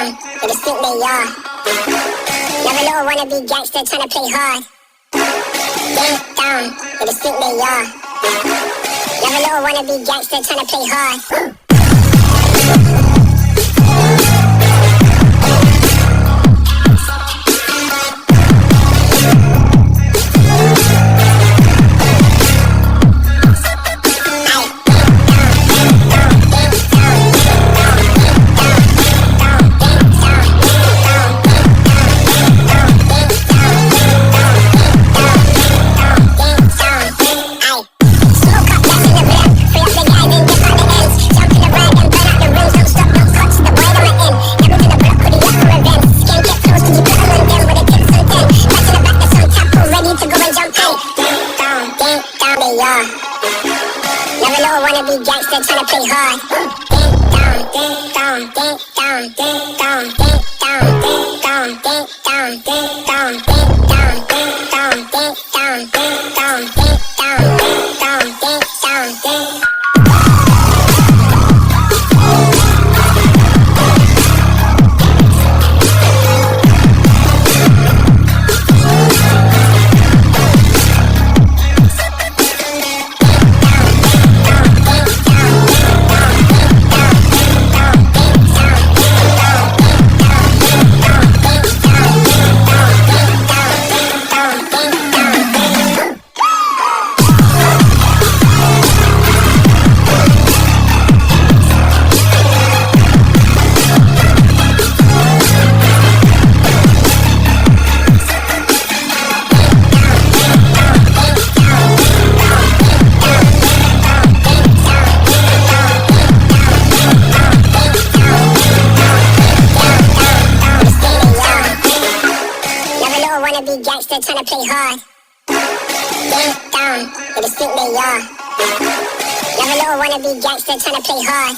down, but it's think they are. Never know, wanna be gangster, tryna play hard. Get down, but it's think they are. Never know, wanna be gangster, tryna play hard. Never know, wanna be gangster, tryna play hard. Get down, get down, get down, get down, get down, get down, get down, get down, get down, get down, get down, get down, get down, get down, get down, get down. Be gangster, tryna play hard. Get down, but it's think they are. Never know, wanna be gangster, tryna play hard.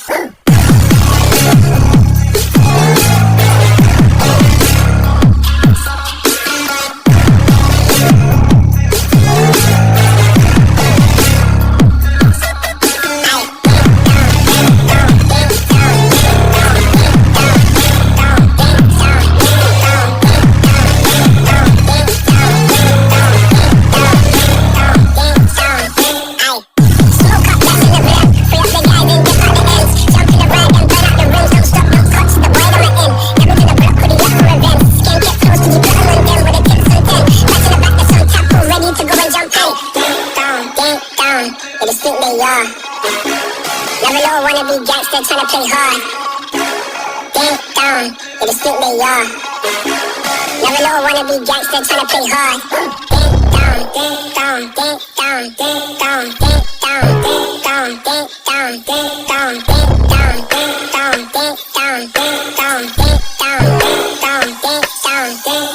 But it's think they are. Never know, wanna be gangster, tryna play hard. Get down, but it's think they are. Never know, wanna be gangster, tryna play hard. Get down, get down, get down, get down, get down, get down, get down, get down, get down, get down, get down, get down, get down, get down, get down, get down.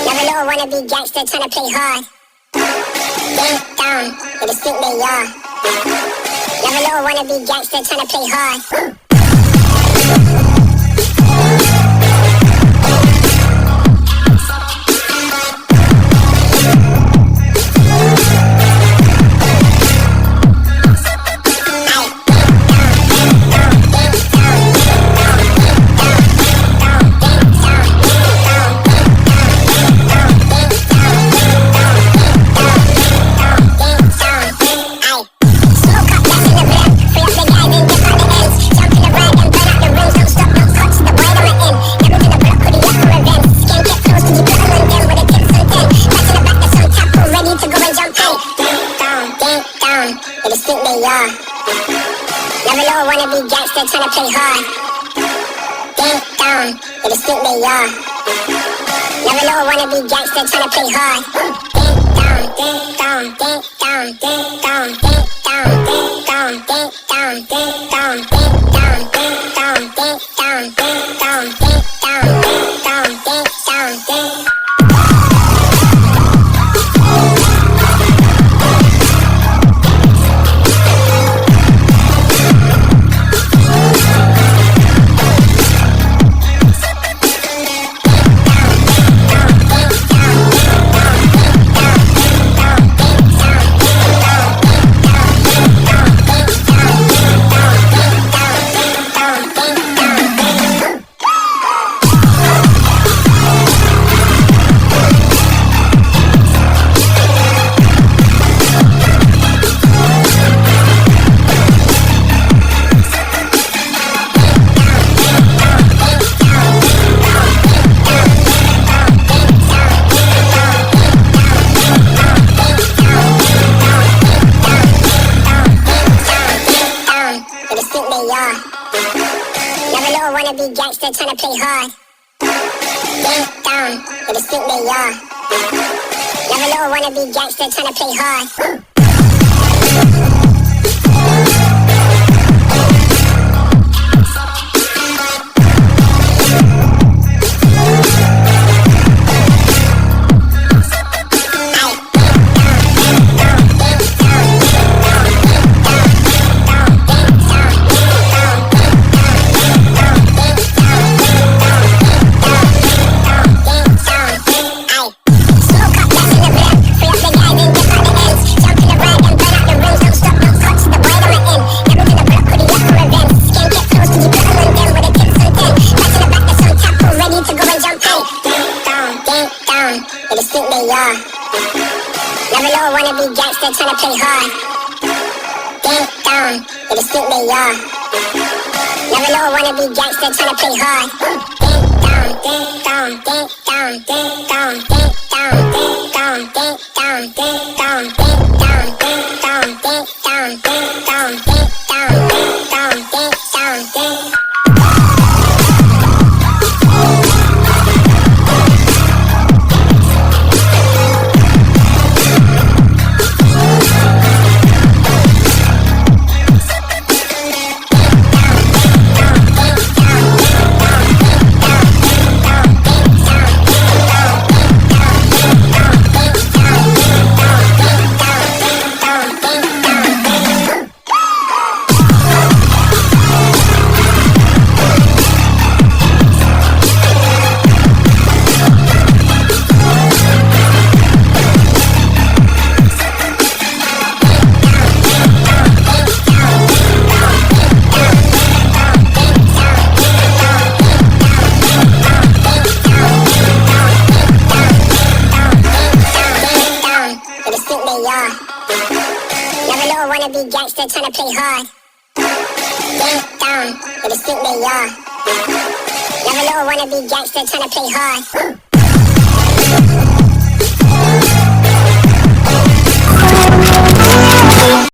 Never know, wanna be gangster, tryna play hard. Get down, but it's think they are. Never know, wanna be gangster, tryna play hard. Jumping wanna be gangster tryna play hard. Ding dong, it is think they are. Never know wanna be gangster tryna play hard. Ding dong, ding dong, ding dong, ding dong, ding dong, ding dong, ding dong, ding dong, ding dong, ding dong, ding dong, ding dong, ding dong, ding dong, ding. Never know wanna be gangster tryna play hard. Ding dong, it is think they are. Never know wanna be gangster tryna play hard. It is think they are. Never know wanna be gangster tryna play hard. Ding dong, it is think they are. Never know wanna be gangster tryna play hard. Ding dong, ding dong, ding dong, ding dong, ding dong, ding dong, ding dong, ding dong, ding dong, ding dong, ding dong, ding dong, ding dong, ding dong, ding. Never know wanna be gangster tryna play hard. Ding dong, it is think they are. Never know wanna be gangster tryna play hard.